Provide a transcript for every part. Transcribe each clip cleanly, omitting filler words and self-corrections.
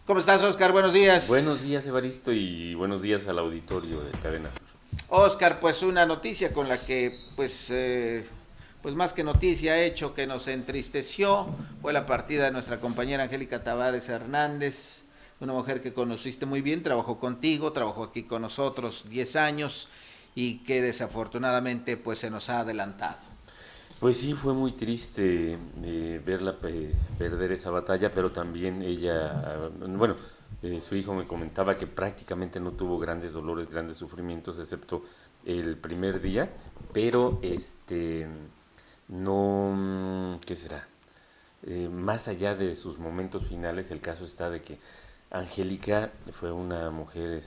¿Cómo estás, Oscar? Buenos días. Buenos días, Evaristo, y buenos días al auditorio de Cadena Sur. Oscar, pues una noticia con la que, pues más que noticia, hecho que nos entristeció, fue la partida de nuestra compañera Angélica Tavares Hernández, una mujer que conociste muy bien, trabajó contigo, trabajó aquí con nosotros 10 años y que desafortunadamente pues se nos ha adelantado. Pues sí, fue muy triste verla perder esa batalla, pero también ella, bueno, su hijo me comentaba que prácticamente no tuvo grandes dolores, grandes sufrimientos, excepto el primer día, pero no, ¿qué será? Más allá de sus momentos finales, el caso está de que Angélica fue una mujer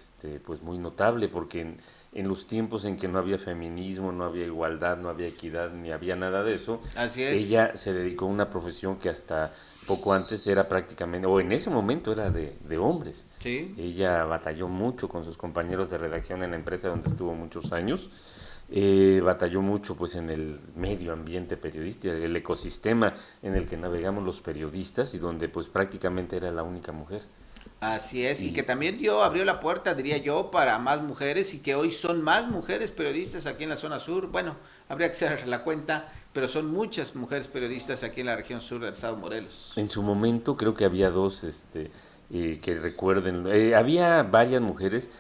pues muy notable porque en los tiempos en que no había feminismo, no había igualdad, no había equidad, ni había nada de eso, Así es. ella se dedicó a una profesión que hasta poco antes era prácticamente, o en ese momento era de hombres. Sí. Ella batalló mucho con sus compañeros de redacción en la empresa donde estuvo muchos años. Batalló mucho pues en el medio ambiente periodístico, el ecosistema en el que navegamos los periodistas y donde pues prácticamente era la única mujer. Así es, y que Y también abrió la puerta, diría yo, para más mujeres y que hoy son más mujeres periodistas aquí en la zona sur. Bueno, habría que hacer la cuenta, pero son muchas mujeres periodistas aquí en la región sur del estado de Morelos. en su momento creo que había dos que recuerden, había varias mujeres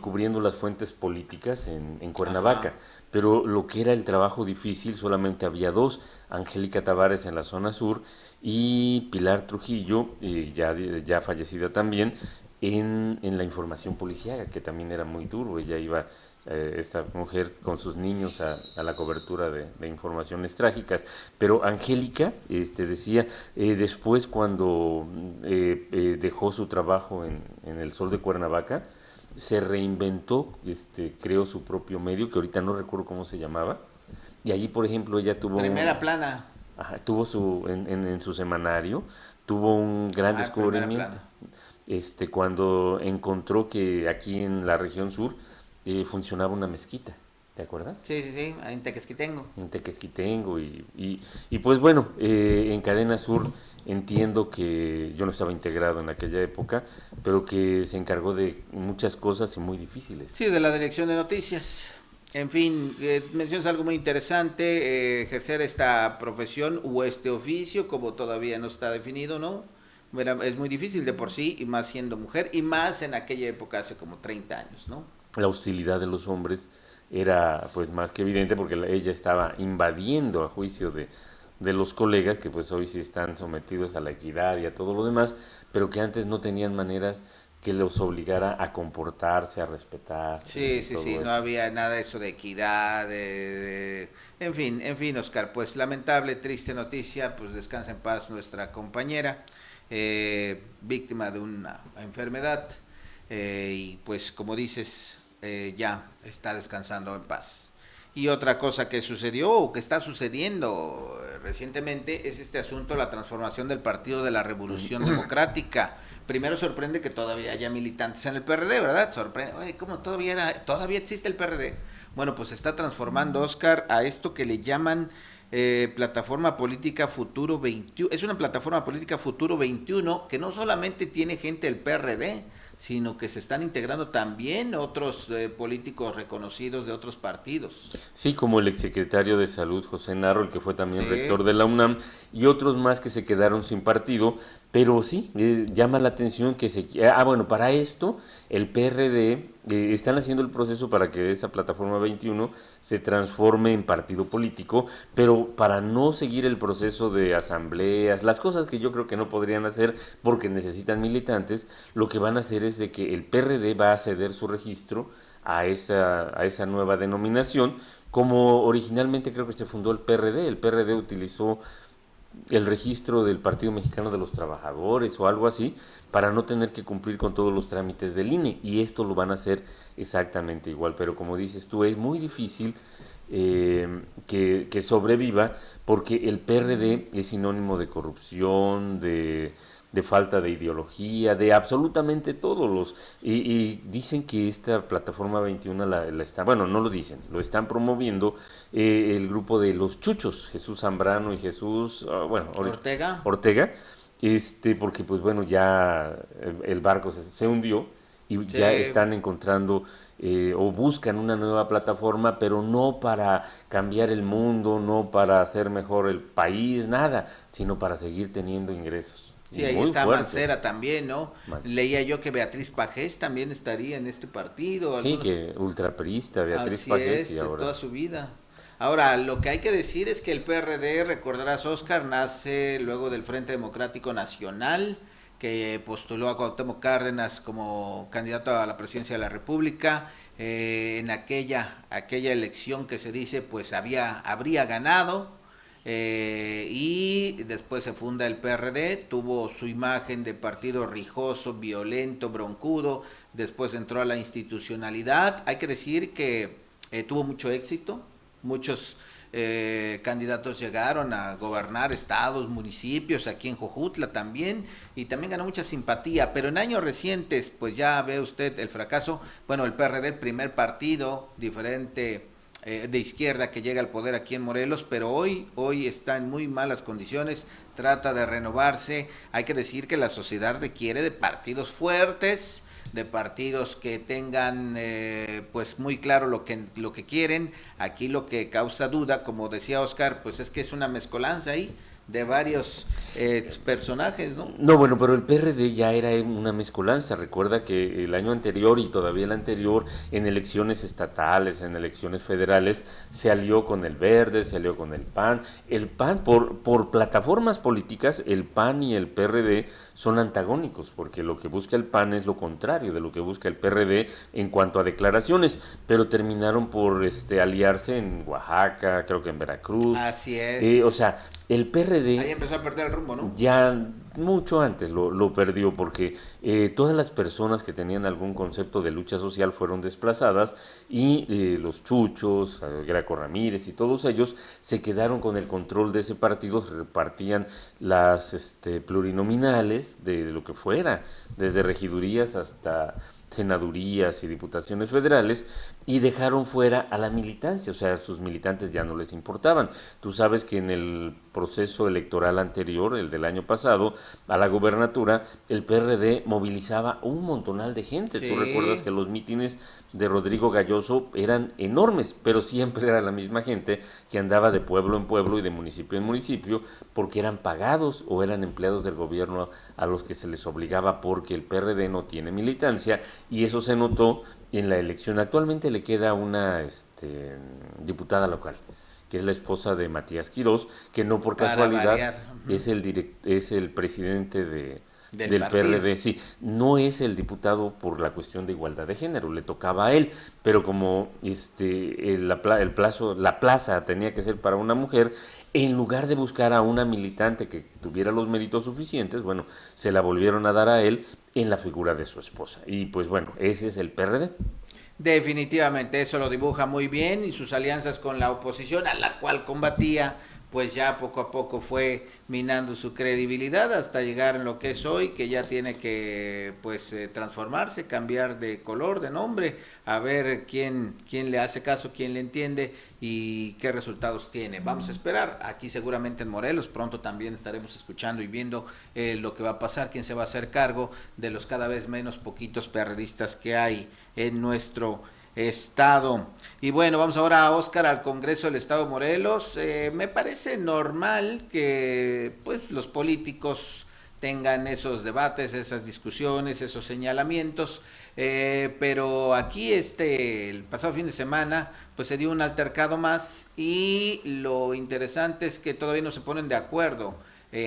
cubriendo las fuentes políticas en Cuernavaca, Ajá. pero lo que era el trabajo difícil solamente había dos, Angélica Tavares en la zona sur y Pilar Trujillo, ya fallecida también, en la información policiaca, que también era muy duro. Ella iba, esta mujer, con sus niños a la cobertura de informaciones trágicas. Pero Angélica decía, después cuando dejó su trabajo en El Sol de Cuernavaca, se reinventó, creó su propio medio, que ahorita no recuerdo cómo se llamaba, y allí, por ejemplo, ella tuvo Primera un, plana. ajá, tuvo en su semanario, tuvo un gran Ah, primera descubrimiento, plana. cuando encontró que aquí en la región sur funcionaba una mezquita, ¿te acuerdas? Sí, sí, sí, en Tequesquitengo. En Tequesquitengo y pues bueno, en Cadena Sur entiendo que yo no estaba integrado en aquella época, pero que se encargó de muchas cosas y muy difíciles. Sí, de la dirección de noticias. En fin, mencionas algo muy interesante, ejercer esta profesión o este oficio, como todavía no está definido, ¿no? Es muy difícil de por sí, y más siendo mujer, y más en aquella época, hace como 30 años, ¿no? La hostilidad de los hombres era pues más que evidente porque ella estaba invadiendo a juicio de los colegas que pues hoy sí están sometidos a la equidad y a todo lo demás, pero que antes no tenían maneras que los obligara a comportarse, a respetar Sí, y sí, sí, todo no eso. había nada de eso de equidad, en fin, Oscar, pues lamentable, triste noticia, pues descansa en paz nuestra compañera, víctima de una enfermedad, y pues como dices, ya está descansando en paz. Y otra cosa que sucedió o que está sucediendo recientemente es este asunto, la transformación del Partido de la Revolución Democrática. Primero sorprende que todavía haya militantes en el PRD, ¿verdad? Sorprende, oye, ¿cómo todavía existe el PRD? Bueno, pues se está transformando, Oscar, a esto que le llaman Plataforma Política Futuro 21. Es una plataforma política Futuro 21 que no solamente tiene gente del PRD, sino que se están integrando también otros políticos reconocidos de otros partidos. Sí, como el exsecretario de Salud, José Narro, el que fue también Sí, rector de la UNAM, y otros más que se quedaron sin partido, pero sí, llama la atención que bueno, para esto el PRD están haciendo el proceso para que esta plataforma 21 se transforme en partido político, pero para no seguir el proceso de asambleas, las cosas que yo creo que no podrían hacer porque necesitan militantes, lo que van a hacer es de que el PRD va a ceder su registro a esa nueva denominación, como originalmente creo que se fundó el PRD. El PRD utilizó el registro del Partido Mexicano de los Trabajadores o algo así para no tener que cumplir con todos los trámites del INE, y esto lo van a hacer exactamente igual, pero como dices tú, es muy difícil que sobreviva porque el PRD es sinónimo de corrupción, de falta de ideología, de absolutamente todos y dicen que esta plataforma 21 la está, bueno, no lo dicen, lo están promoviendo el grupo de los Chuchos, Jesús Zambrano y Jesús, bueno, Ortega. Ortega, Porque pues bueno, ya el barco se hundió y ya Sí, están encontrando o buscan una nueva plataforma, pero no para cambiar el mundo, no para hacer mejor el país, nada, sino para seguir teniendo ingresos. sí, Y ahí muy está fuertes. Mancera también, ¿no? Man. Leía yo que Beatriz Pajés también estaría en este partido, Sí, algunos. que ultraperista, Beatriz Así Pajés y es, de ahora. toda su vida. Ahora, lo que hay que decir es que el PRD, recordarás, Oscar, nace luego del Frente Democrático Nacional, que postuló a Cuauhtémoc Cárdenas como candidato a la presidencia de la República. En aquella elección que se dice, pues habría ganado. Y después se funda el PRD, tuvo su imagen de partido rijoso, violento, broncudo, después entró a la institucionalidad. Hay que decir que tuvo mucho éxito, muchos candidatos llegaron a gobernar estados, municipios, aquí en Jojutla también, y también ganó mucha simpatía, pero en años recientes, pues ya ve usted el fracaso. Bueno, el PRD, el primer partido diferente de izquierda que llega al poder aquí en Morelos, pero hoy está en muy malas condiciones, trata de renovarse. Hay que decir que la sociedad requiere de partidos fuertes, de partidos que tengan pues muy claro lo que quieren. Aquí lo que causa duda, como decía Oscar, pues es que es una mezcolanza ahí de varios personajes, ¿no? No, bueno, pero el PRD ya era una mezcolanza. Recuerda que el año anterior y todavía el anterior, en elecciones estatales, en elecciones federales, se alió con el Verde, se alió con el PAN. El PAN, por plataformas políticas, el PAN y el PRD son antagónicos, porque lo que busca el PAN es lo contrario de lo que busca el PRD en cuanto a declaraciones, pero terminaron por aliarse en Oaxaca, creo que en Veracruz. Así O es. sea, el Ahí PRD empezó a perder el rumbo, ¿no? ya mucho antes lo perdió porque todas las personas que tenían algún concepto de lucha social fueron desplazadas y los Chuchos, Graco Ramírez y todos ellos se quedaron con el control de ese partido, repartían las plurinominales de lo que fuera, desde regidurías hasta senadurías y diputaciones federales y dejaron fuera a la militancia, o sea, sus militantes ya no les importaban. Tú sabes que en el proceso electoral anterior, el del año pasado, a la gobernatura, el PRD movilizaba un montonal de gente. Tú recuerdas Sí, que los mítines de Rodrigo Galloso eran enormes, pero siempre era la misma gente que andaba de pueblo en pueblo y de municipio en municipio porque eran pagados o eran empleados del gobierno a los que se les obligaba porque el PRD no tiene militancia y eso se notó en la elección. Actualmente le queda una diputada local, que es la esposa de Matías Quirós, que no por para casualidad variar. es el presidente Del del partido. PRD. Sí, no es el diputado por la cuestión de igualdad de género, le tocaba a él, pero como la plaza tenía que ser para una mujer, en lugar de buscar a una militante que tuviera los méritos suficientes, bueno, se la volvieron a dar a él en la figura de su esposa. Y pues bueno, ese es el PRD. Definitivamente, eso lo dibuja muy bien y sus alianzas con la oposición a la cual combatía, pues ya poco a poco fue minando su credibilidad hasta llegar en lo que es hoy, que ya tiene que pues transformarse, cambiar de color, de nombre, a ver quién le hace caso, quién le entiende y qué resultados tiene. Vamos a esperar, aquí seguramente en Morelos pronto también estaremos escuchando y viendo lo que va a pasar, quién se va a hacer cargo de los cada vez menos poquitos perredistas que hay en nuestro estado. Y bueno, vamos ahora a Oscar al Congreso del Estado de Morelos. Me parece normal que pues los políticos tengan esos debates, esas discusiones, esos señalamientos, pero aquí el pasado fin de semana pues se dio un altercado más y lo interesante es que todavía no se ponen de acuerdo,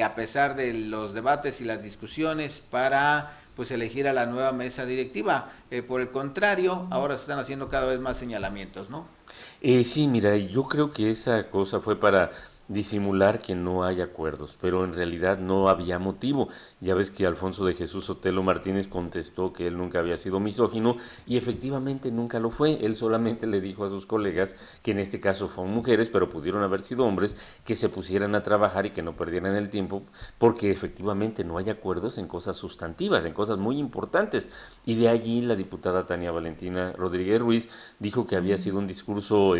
a pesar de los debates y las discusiones para pues elegir a la nueva mesa directiva. Por el contrario, ahora se están haciendo cada vez más señalamientos, ¿no? Sí, mira, yo creo que esa cosa fue para disimular que no hay acuerdos, pero en realidad no había motivo. Ya ves que Alfonso de Jesús Sotelo Martínez contestó que él nunca había sido misógino y efectivamente nunca lo fue. Él solamente le dijo a sus colegas, que en este caso fueron mujeres, pero pudieron haber sido hombres, que se pusieran a trabajar y que no perdieran el tiempo, porque efectivamente no hay acuerdos en cosas sustantivas, en cosas muy importantes. Y de allí la diputada Tania Valentina Rodríguez Ruiz dijo que había sido un discurso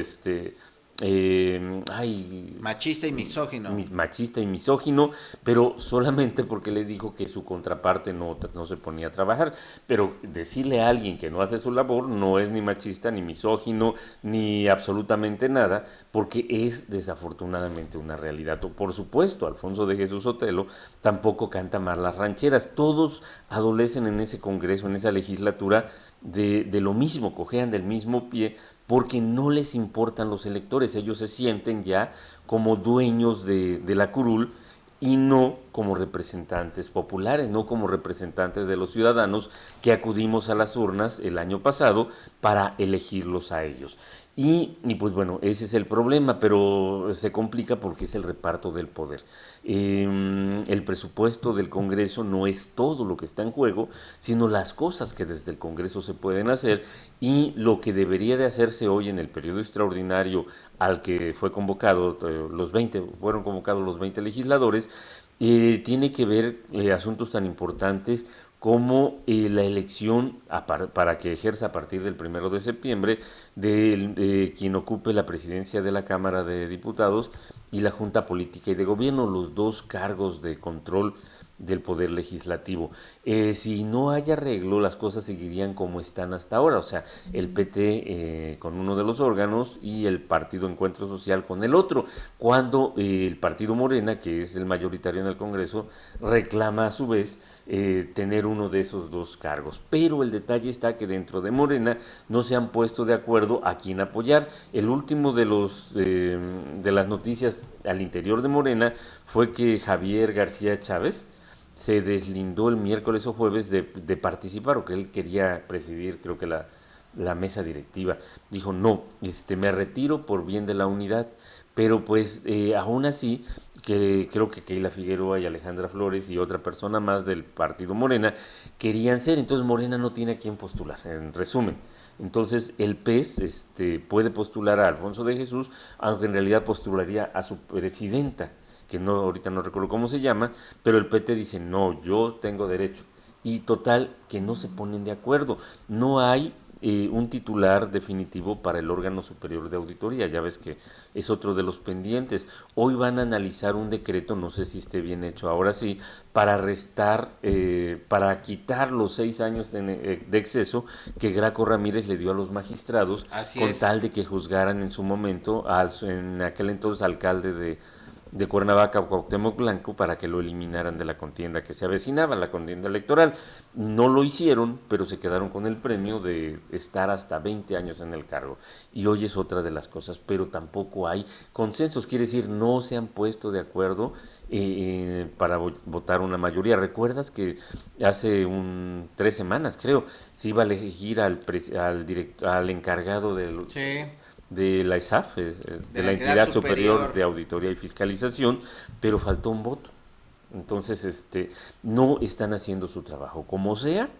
Machista y misógino. Machista y misógino, pero solamente porque le dijo que su contraparte no se ponía a trabajar. Pero decirle a alguien que no hace su labor no es ni machista, ni misógino, ni absolutamente nada, porque es desafortunadamente una realidad. Por supuesto, Alfonso de Jesús Sotelo tampoco canta mal las rancheras. Todos adolecen en ese Congreso, en esa legislatura, de lo mismo, cojean del mismo pie, porque no les importan los electores. Ellos se sienten ya como dueños de la curul y no como representantes populares, no como representantes de los ciudadanos que acudimos a las urnas el año pasado para elegirlos a ellos. Y pues bueno, ese es el problema, pero se complica porque es el reparto del poder. El presupuesto del Congreso no es todo lo que está en juego, sino las cosas que desde el Congreso se pueden hacer, y lo que debería de hacerse hoy en el periodo extraordinario al que fue convocado, fueron convocados los 20 legisladores, tiene que ver asuntos tan importantes como la elección para que ejerza a partir del 1 de septiembre de quien ocupe la presidencia de la Cámara de Diputados y la Junta Política y de Gobierno, los dos cargos de control del Poder Legislativo. Si no hay arreglo, las cosas seguirían como están hasta ahora, o sea, el PT con uno de los órganos y el Partido Encuentro Social con el otro, cuando el Partido Morena, que es el mayoritario en el Congreso, reclama a su vez tener uno de esos dos cargos. Pero el detalle está que dentro de Morena no se han puesto de acuerdo a quién apoyar. El último de las noticias al interior de Morena fue que Javier García Chávez se deslindó el miércoles o jueves de participar, o que él quería presidir, creo que la mesa directiva. Dijo, no, me retiro por bien de la unidad, pero pues aún así, que creo que Keila Figueroa y Alejandra Flores y otra persona más del partido Morena querían ser, entonces Morena no tiene a quién postular, en resumen. Entonces el PES puede postular a Alfonso de Jesús, aunque en realidad postularía a su presidenta, que ahorita no recuerdo cómo se llama, pero el PT dice, no, yo tengo derecho. Y total, que no se ponen de acuerdo. No hay un titular definitivo para el órgano superior de auditoría, ya ves que es otro de los pendientes. Hoy van a analizar un decreto, no sé si esté bien hecho ahora sí, para quitar los 6 años de exceso que Graco Ramírez le dio a los magistrados, tal de que juzgaran en su momento, en aquel entonces alcalde de Cuernavaca, Cuauhtémoc Blanco, para que lo eliminaran de la contienda que se avecinaba, la contienda electoral. No lo hicieron, pero se quedaron con el premio de estar hasta 20 años en el cargo. Y hoy es otra de las cosas, pero tampoco hay consensos, quiere decir, no se han puesto de acuerdo para votar una mayoría. ¿Recuerdas que hace 3 semanas, creo, se iba a elegir al encargado del... Sí. De la ESAF, de la Entidad Superior de Auditoría y Fiscalización, pero faltó un voto. Entonces, no están haciendo su trabajo. Como sea,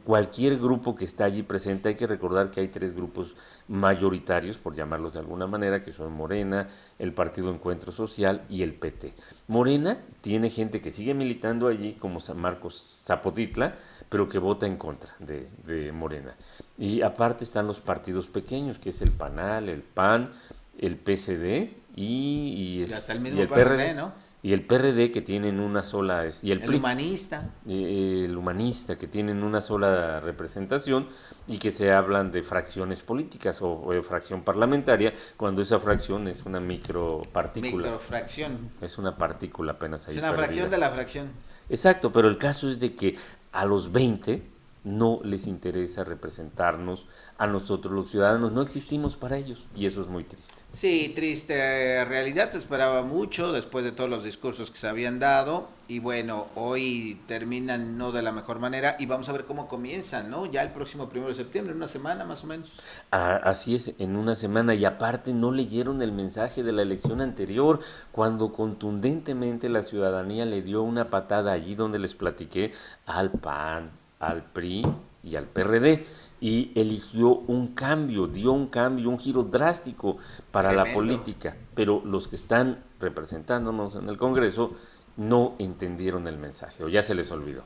cualquier grupo que está allí presente, hay que recordar que hay 3 grupos mayoritarios, por llamarlos de alguna manera, que son Morena, el Partido Encuentro Social y el PT. Morena tiene gente que sigue militando allí, como San Marcos Zapotitla, pero que vota en contra de Morena. Y aparte están los partidos pequeños, que es el PANAL, el PAN, el PCD y hasta el mismo el PRD, ¿no? Y el PRD, que tienen una sola... Y el PRI, humanista. El humanista, que tienen una sola representación y que se hablan de fracciones políticas o de fracción parlamentaria, cuando esa fracción es una micropartícula. Microfracción. Es una partícula apenas ahí. Es una fracción de la fracción. Exacto, pero el caso es de que a los 20 no les interesa representarnos a nosotros los ciudadanos, no existimos para ellos y eso es muy triste. Sí, triste realidad, se esperaba mucho después de todos los discursos que se habían dado y bueno, hoy terminan no de la mejor manera y vamos a ver cómo comienzan, ¿no? Ya el próximo 1 de septiembre, en una semana más o menos. Así es, en una semana, y aparte no leyeron el mensaje de la elección anterior, cuando contundentemente la ciudadanía le dio una patada allí donde les platiqué al PAN, al PRI y al PRD, y eligió un cambio, dio un cambio, un giro drástico para la política, pero los que están representándonos en el Congreso no entendieron el mensaje, o ya se les olvidó.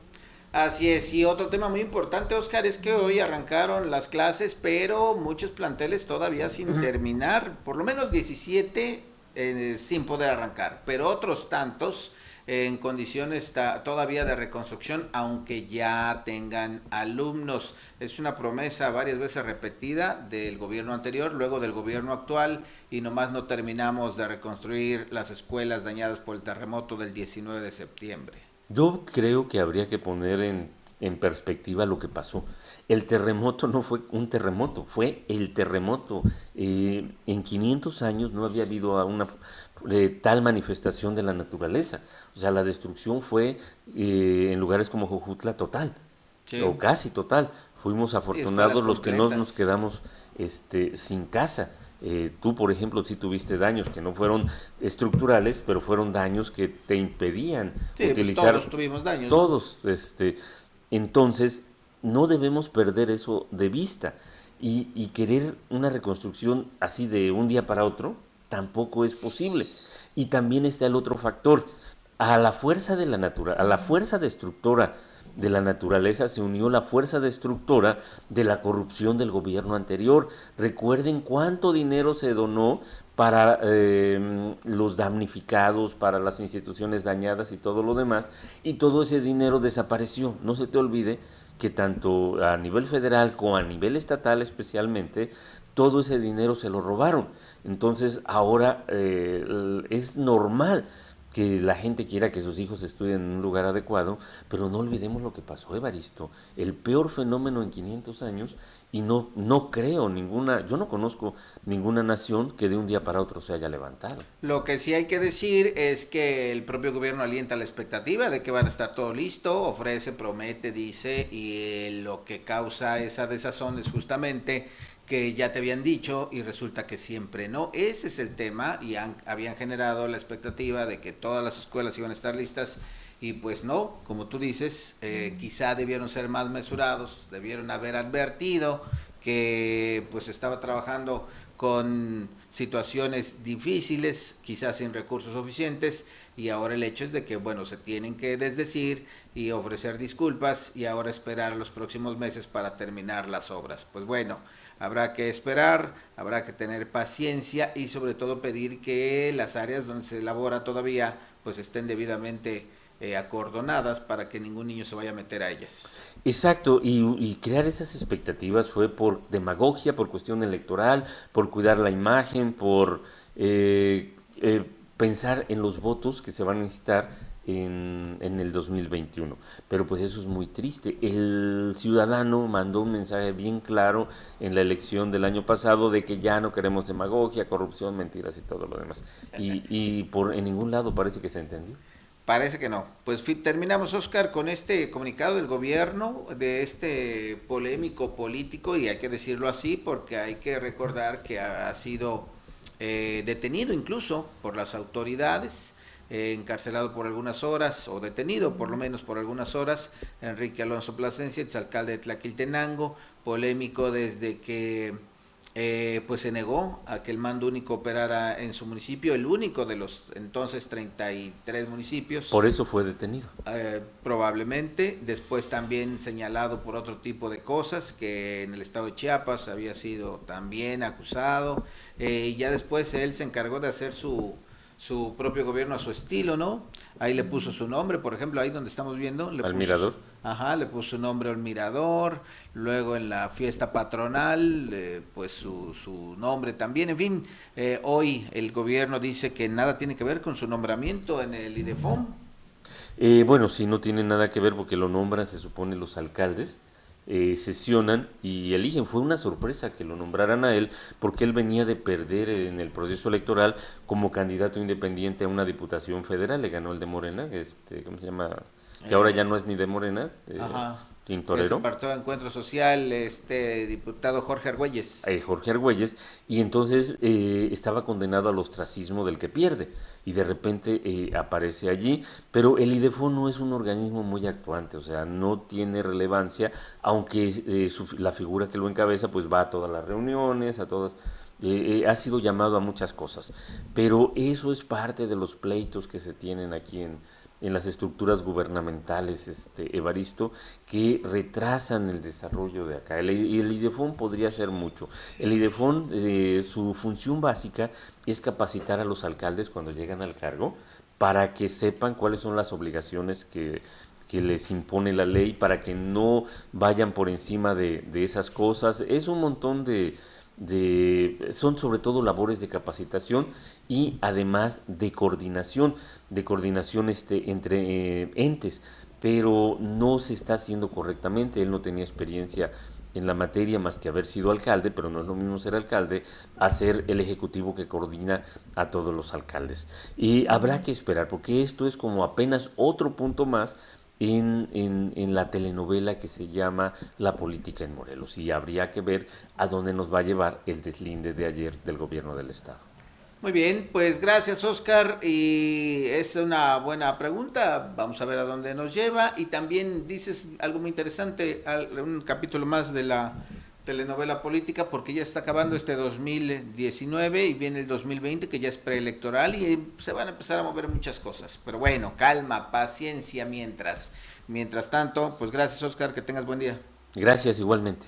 Así es, y otro tema muy importante, Oscar, es que hoy arrancaron las clases, pero muchos planteles todavía sin terminar, por lo menos 17 sin poder arrancar, pero otros tantos en condiciones todavía de reconstrucción, aunque ya tengan alumnos. Es una promesa varias veces repetida del gobierno anterior, luego del gobierno actual, y nomás no terminamos de reconstruir las escuelas dañadas por el terremoto del 19 de septiembre. Yo creo que habría que poner en perspectiva lo que pasó. El terremoto no fue un terremoto, fue el terremoto. En 500 años no había habido una tal manifestación de la naturaleza. O sea, la destrucción fue en lugares como Jojutla total, o Sí, casi total. Fuimos y escuelas afortunados los que no nos completas. quedamos sin casa. Tú, por ejemplo, sí tuviste daños que no fueron estructurales, pero fueron daños que te impedían Sí, pues utilizar todos tuvimos daños, ¿no? todos. Entonces, no debemos perder eso de vista. Y querer una reconstrucción así de un día para otro tampoco es posible. Y también está el otro factor. A la fuerza de la a la fuerza destructora de la naturaleza se unió la fuerza destructora de la corrupción del gobierno anterior. Recuerden cuánto dinero se donó para los damnificados, para las instituciones dañadas y todo lo demás, y todo ese dinero desapareció. No se te olvide que tanto a nivel federal como a nivel estatal especialmente, todo ese dinero se lo robaron. Entonces ahora es normal que la gente quiera que sus hijos estudien en un lugar adecuado, pero no olvidemos lo que pasó, Evaristo, el peor fenómeno en 500 años, y no creo ninguna, yo no conozco ninguna nación que de un día para otro se haya levantado. Lo que sí hay que decir es que el propio gobierno alienta la expectativa de que van a estar todo listo, ofrece, promete, dice, y lo que causa esa desazón es justamente que ya te habían dicho y resulta que siempre no. Ese es el tema y habían generado la expectativa de que todas las escuelas iban a estar listas y pues no, como tú dices, quizá debieron ser más mesurados, debieron haber advertido que pues estaba trabajando con situaciones difíciles, quizás sin recursos suficientes, y ahora el hecho es de que, bueno, se tienen que desdecir y ofrecer disculpas y ahora esperar los próximos meses para terminar las obras. Pues bueno, habrá que esperar, habrá que tener paciencia y sobre todo pedir que las áreas donde se elabora todavía pues estén debidamente acordonadas para que ningún niño se vaya a meter a ellas. Exacto, y crear esas expectativas fue por demagogia, por cuestión electoral, por cuidar la imagen, por pensar en los votos que se van a necesitar en el 2021. Pero pues eso es muy triste. El ciudadano mandó un mensaje bien claro en la elección del año pasado de que ya no queremos demagogia, corrupción, mentiras y todo lo demás. Y en ningún lado parece que se entendió. Parece que no. Pues terminamos, Oscar, con este comunicado del gobierno, de este polémico político, y hay que decirlo así porque hay que recordar que ha sido detenido incluso por las autoridades, encarcelado por algunas horas, o detenido por lo menos por algunas horas, Enrique Alonso Plasencia, exalcalde de Tlaquiltenango, polémico desde que pues se negó a que el mando único operara en su municipio, el único de los entonces 33 municipios, Por eso fue detenido. probablemente, después también señalado por otro tipo de cosas, que en el estado de Chiapas había sido también acusado, y ya después él se encargó de hacer su propio gobierno a su estilo, ¿no? Ahí le puso su nombre, por ejemplo, ahí donde estamos viendo, Al mirador. le puso su nombre al mirador, luego en la fiesta patronal, pues su nombre también, en fin, hoy el gobierno dice que nada tiene que ver con su nombramiento en el IDEFOM. Bueno, sí, no tiene nada que ver porque lo nombran, se supone, los alcaldes, sesionan y eligen. Fue una sorpresa que lo nombraran a él porque él venía de perder en el proceso electoral como candidato independiente a una diputación federal. Le ganó el de Morena, ¿cómo se llama? Que ahora ya Eh, no es ni de Morena, ajá, que se Tintorero. partió de Encuentro Social, este diputado Jorge Argüelles. Jorge Argüelles, y entonces estaba condenado al ostracismo del que pierde, y de repente aparece allí, pero el IDEFO no es un organismo muy actuante, o sea, no tiene relevancia, aunque la figura que lo encabeza pues va a todas las reuniones, a todas, ha sido llamado a muchas cosas, pero eso es parte de los pleitos que se tienen aquí en las estructuras gubernamentales, Evaristo, que retrasan el desarrollo de acá. Y el IDEFON podría hacer mucho. El IDEFON, su función básica es capacitar a los alcaldes cuando llegan al cargo para que sepan cuáles son las obligaciones que les impone la ley, para que no vayan por encima de esas cosas. Es un montón son sobre todo labores de capacitación y además de coordinación entre entes, pero no se está haciendo correctamente. Él no tenía experiencia en la materia más que haber sido alcalde, pero no es lo mismo ser alcalde a ser el ejecutivo que coordina a todos los alcaldes. Y habrá que esperar, porque esto es como apenas otro punto más en la telenovela que se llama La política en Morelos, y habría que ver a dónde nos va a llevar el deslinde de ayer del gobierno del estado. Muy bien, pues gracias Oscar, y es una buena pregunta, vamos a ver a dónde nos lleva, y también dices algo muy interesante, un capítulo más de la telenovela política, porque ya está acabando este 2019 y viene el 2020 que ya es preelectoral y se van a empezar a mover muchas cosas, pero bueno, calma, paciencia mientras tanto, pues gracias Oscar, que tengas buen día. Gracias igualmente.